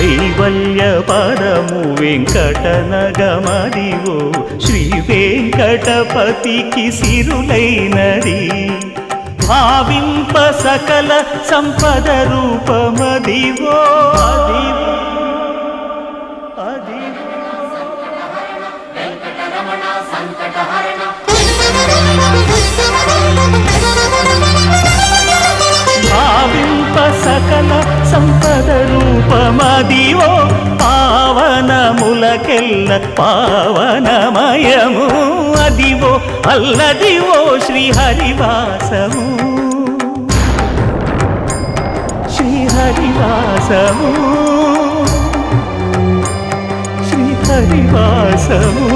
కైవల్య పదము వెంకటనగమదివో శ్రీ వెంకటపతికి సిరులైనది భావింప సకల సంపద రూపమదివో అదివో భావింప సకల సంపద రూపమదివో పావనములకెల్ల పావనమయము అదివో అల్లదివో శ్రీహరివాసము శ్రీహరివాసము శ్రీహరివాసము